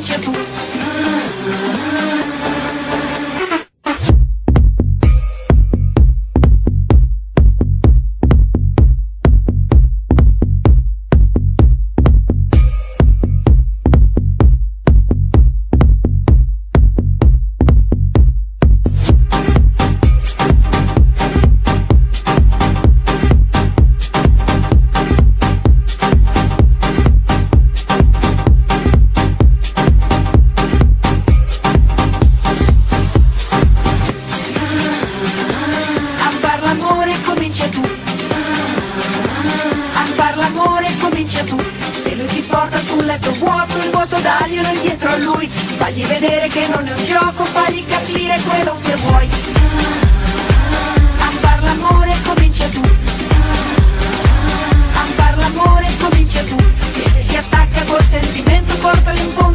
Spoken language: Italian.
comincia tu. Se lui ti porta sul letto vuoto, il vuoto daglielo indietro a lui. Fagli vedere che non è un gioco, fagli capire quello che vuoi. A far l'amore comincia tu. A far l'amore comincia tu. E se si attacca col sentimento portali un po'.